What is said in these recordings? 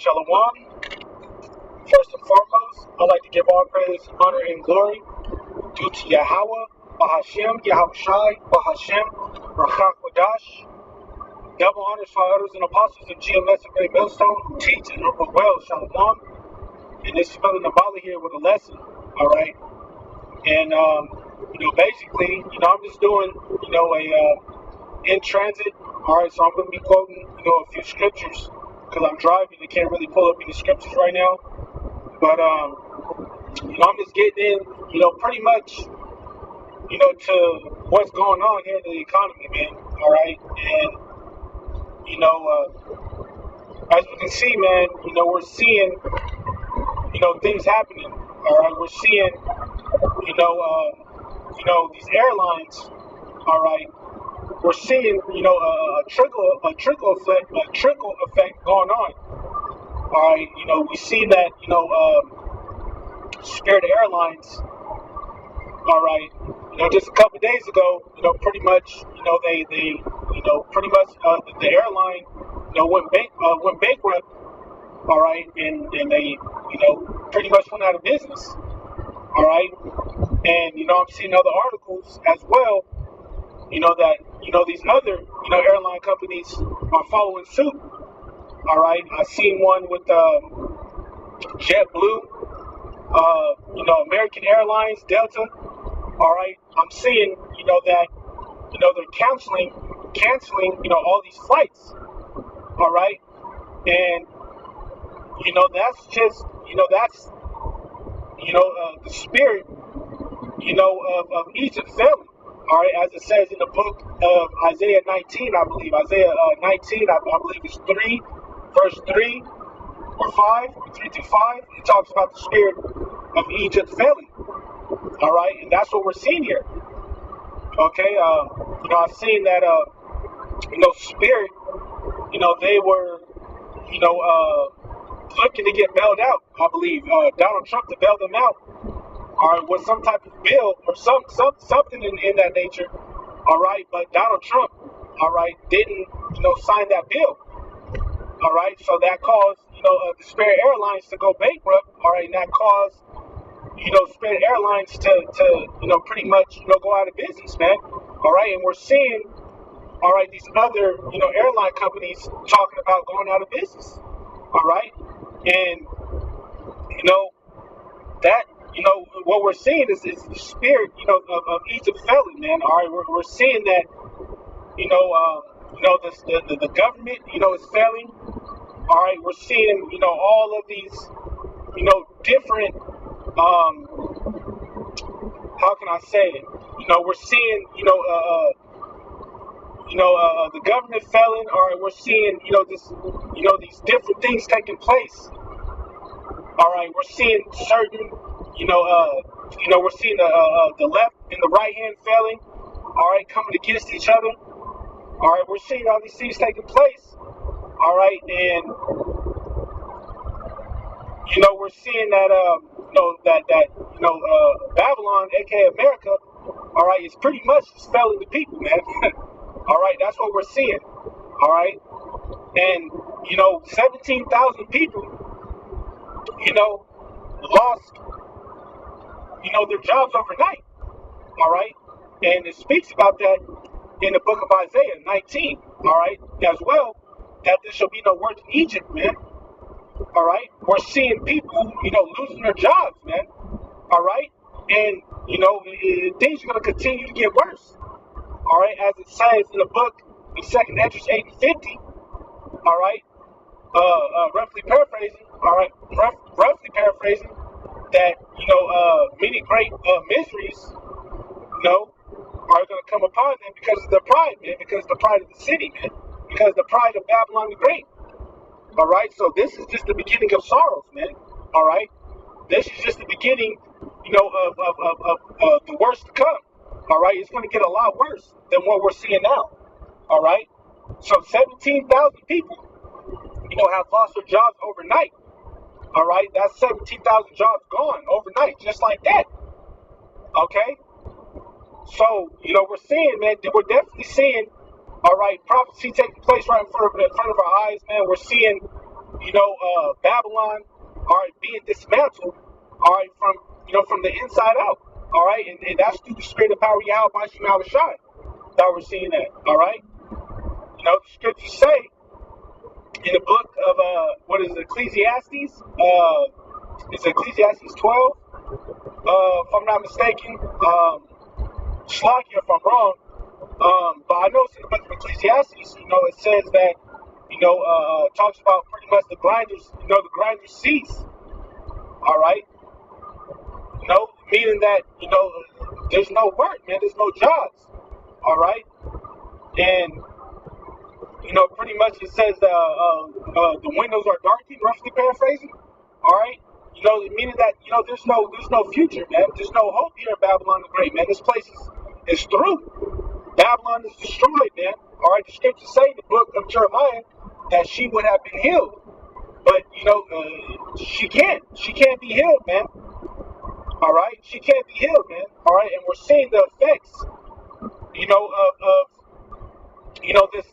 Shalom. First and foremost, I'd like to give all praise, honor, and glory due to Yahweh, Bahashem, Yahushai, Bahashem, Rachak Wadash. Double honors for elders and apostles of GMS and Great Millstone who teach and rule well. Shalom. And this is Brother Nabali here with a lesson. All right. And, basically, I'm just doing, in transit. All right. So I'm going to be quoting, a few scriptures because I'm driving. I can't really pull up any scriptures right now. But, I'm just getting in, pretty much, to what's going on here in the economy, man. All right. And, as you can see, man, we're seeing, things happening. All right. We're seeing, these airlines. All right. We're seeing, a trickle effect going on. All right. We see that, Spirit Airlines. All right. Just a couple of days ago, pretty much, they pretty much, the airline, went bankrupt. All right, and they, pretty much went out of business. All right, and I'm seeing other articles as well. That these other airline companies are following suit. All right, I seen one with JetBlue, American Airlines, Delta. All right, I'm seeing that they're canceling all these flights. All right, and that's just that's the spirit of Egypt failing. All right, as it says in the book of Isaiah 19, I believe Isaiah 19, I believe it's 3, verse 3 or 5, or 3 to 5. It talks about the spirit of Egypt failing. All right, and that's what we're seeing here. Okay, I've seen that spirit, they were looking to get bailed out. I believe Donald Trump to bail them out, or with some type of bill or something in that nature. All right, but Donald Trump, all right, didn't sign that bill. All right, so that caused the Spirit Airlines to go bankrupt. All right, and that caused Spirit Airlines to pretty much go out of business, man. All right, and we're seeing all right these other airline companies talking about going out of business. All right, and that what we're seeing is the spirit of Egypt failing, man. All right, we're seeing that the government is failing. All right, we're seeing all of these different how can I say it? We're seeing the government failing. All right, we're seeing these different things taking place. All right, we're seeing certain we're seeing the left and the right hand failing. All right, coming against each other. All right, we're seeing all these things taking place. All right, and we're seeing that Babylon, aka America, all right, is pretty much failing the people, man. All right, that's what we're seeing. All right, and 17,000 people, lost their jobs overnight. All right, and it speaks about that in the book of Isaiah 19. All right, as well, that there shall be no work in Egypt, man. All right, we're seeing people losing their jobs, man. All right, and things are going to continue to get worse. All right, as it says in the book in 2nd Esdras 8 and 50. All right, roughly paraphrasing. All right, roughly paraphrasing that many great miseries are going to come upon them because of their pride, man. Because of the pride of the city, man. Because of the pride of Babylon the Great. All right, so this is just the beginning of sorrows, man. All right, this is just the beginning, of the worst to come. All right, it's going to get a lot worse than what we're seeing now. All right, so 17,000 people, have lost their jobs overnight. All right, that's 17,000 jobs gone overnight, just like that. Okay, so we're seeing, man, we're definitely seeing. All right, prophecy taking place right in front of our eyes, man. We're seeing, Babylon, all right, being dismantled, all right, from the inside out, all right, and that's through the spirit of power Yahweh by Shemal Shai that we're seeing that, all right. The scriptures say in the book of what is it, Ecclesiastes, it's Ecclesiastes 12, if I'm not mistaken, Slakia if I'm wrong, but I know it's in the book of Ecclesiastes, it says that, talks about pretty much the grinders cease, all right, meaning that, there's no work, man, there's no jobs, all right, and, pretty much it says the windows are darkened, roughly paraphrasing, all right, meaning that, there's no future, man, there's no hope here in Babylon the Great, man, this place is through. Babylon is destroyed, man. All right, the scriptures say in the book of Jeremiah that she would have been healed, but she can't. She can't be healed, man. All right, she can't be healed, man. All right, and we're seeing the effects, of this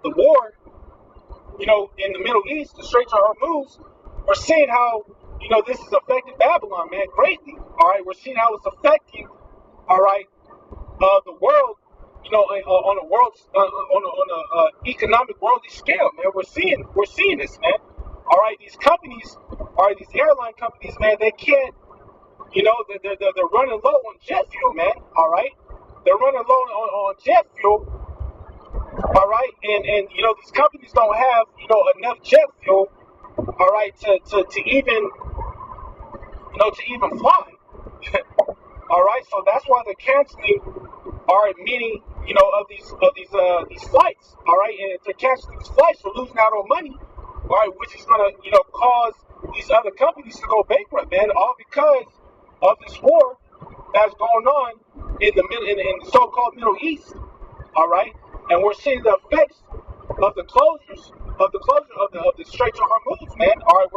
the war, in the Middle East, the Straits of Hormuz. We're seeing how this is affecting Babylon, man, greatly. All right, we're seeing how it's affecting, all right, the world, on a world, on a economic worldly scale, man. We're seeing this, man. All right, these companies, all right, these airline companies, man, they can't, they're running low on jet fuel, man. All right, they're running low on jet fuel. All right, and these companies don't have enough jet fuel, all right, to even fly. All right, so that's why they're canceling, all right, many, of these flights, all right, and if they're canceling these flights, they're losing out on money, all right, which is gonna, cause these other companies to go bankrupt, man, all because of this war that's going on in the so-called Middle East, all right, and we're seeing the effects of the closure of the Straits of Hormuz, man. All right,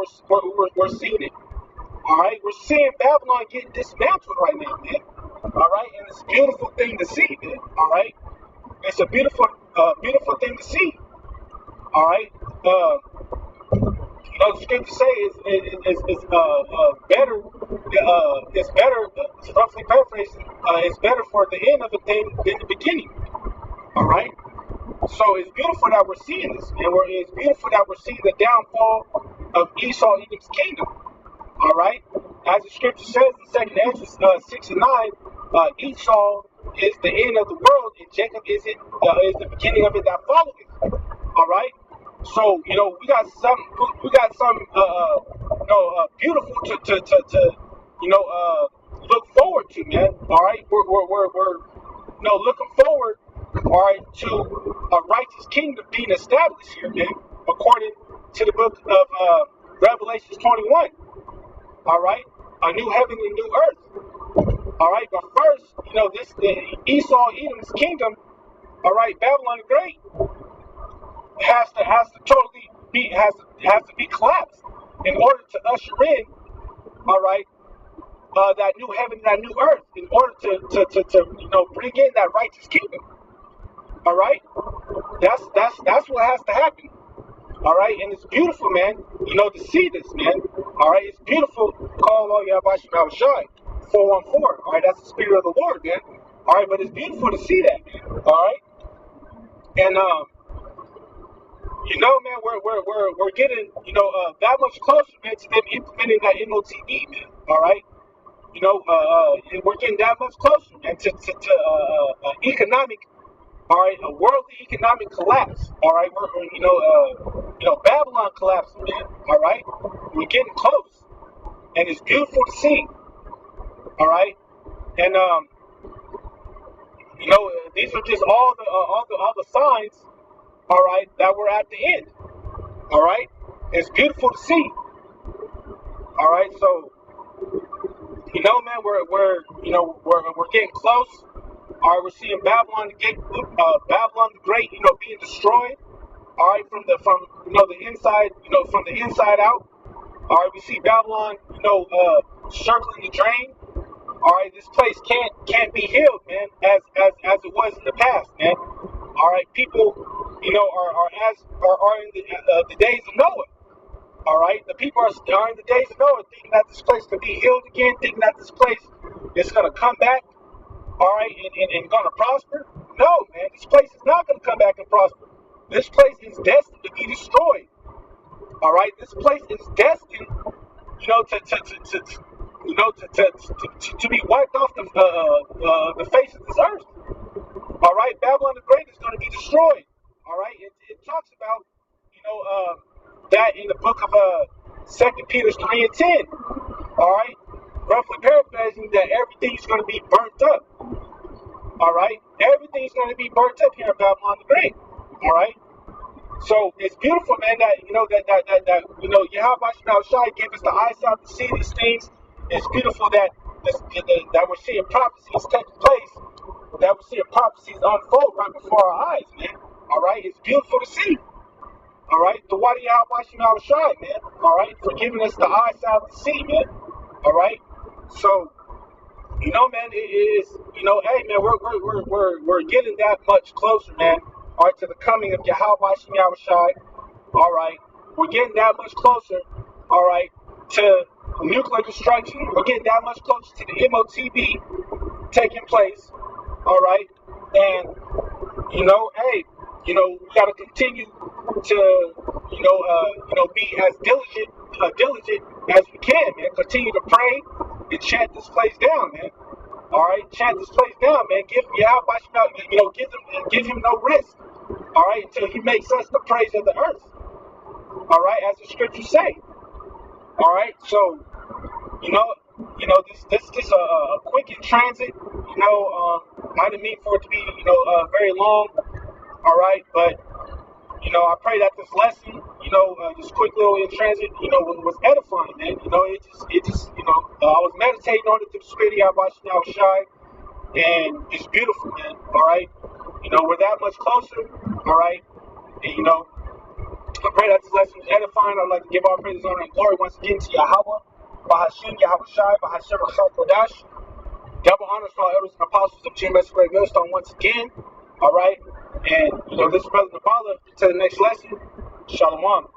we're seeing it. All right, we're seeing Babylon getting dismantled right now, man. All right, and it's a beautiful thing to see, man. All right, it's a beautiful thing to see. All right, the scripture say is better. It's better. Roughly paraphrasing, it's better for the end of a thing than the beginning. All right. So it's beautiful that we're seeing this, and it's beautiful that we're seeing the downfall of Esau, Edom's kingdom. All right, as the scripture says in 2nd Ezra 6 and 9, Esau is the end of the world, and Jacob is the beginning of it that followeth. All right, so we got some beautiful to look forward to, man. All right, we're looking forward, all right, to a righteous kingdom being established here, man, according to the book of Revelation 21. All right, a new heaven and new earth. All right, but first, the Esau, Edom's kingdom. All right, Babylon the Great has to totally be collapsed in order to usher in, all right, that new heaven, that new earth, in order to bring in that righteous kingdom. All right, that's what has to happen. All right, and it's beautiful, man, to see this, man. All right, it's beautiful. Call all Yahweh Shai 414. All right, that's the spirit of the Lord, man. All right, but it's beautiful to see that, man. All right, and man, we're getting that much closer, man, to them implementing that MOTB, man. All right, we're getting that much closer, man, to economic. All right, a worldly economic collapse. All right, we're Babylon collapsing, man. All right, we're getting close, and it's beautiful to see. All right, and these are just all the signs. All right, that we're at the end. All right, it's beautiful to see. All right, so man, we're getting close. All right, we're seeing Babylon the Great, being destroyed. All right, from the inside, from the inside out. All right, we see Babylon, circling the drain. All right, this place can't be healed, man, as it was in the past, man. All right, people, are in the days of Noah. All right, the people are in the days of Noah thinking that this place could be healed again, thinking that this place is going to come back, all right, and going to prosper. No, man, this place is not going to come back and prosper. This place is destined to be destroyed. All right, this place is destined, to be wiped off the face of this earth. All right, Babylon the Great is going to be destroyed. All right, it talks about, that in the book of 2 Peter 3 and 10. All right, roughly paraphrasing that everything is going to be burnt up. All right, everything is going to be burnt up here in Babylon the Great. All right. So it's beautiful, man, that Yahweh Shai gave us the eyesight to see these things. It's beautiful that that we're seeing prophecies take place, that we're seeing prophecies unfold right before our eyes, man. All right, it's beautiful to see. All right, the Wadi Yahweh Shai, man. All right, for giving us the eyesight to see, man. All right, so man, it is, hey, man, we're getting that much closer, man. All right, to the coming of Yahweh Shai. All right, we're getting that much closer. All right, to nuclear destruction. We're getting that much closer to the MOTB taking place. All right, and hey, we got to continue to, be as diligent as we can, man. Continue to pray and chant this place down, man. All right, chant this place down, man. Give him no rest. All right, until he makes us the praise of the earth. All right, as the scriptures say. All right, so this a quick in transit. I didn't mean for it to be very long. All right, but I pray that this lesson, this quick little in transit, was edifying, man. I was meditating on it through the spirit of Yahweh Shai, and it's beautiful, man. All right, we're that much closer. All right, and I pray that this lesson is edifying. I'd like to give all praise, honor, and glory once again to Yahweh, Bahashim, Yahweh Shai, Bahashim, Rachel Kodash. Double honors for all elders and apostles of GMS Great Millstone once again. All right, and this is Brother Nabala. To the next lesson, Shalom.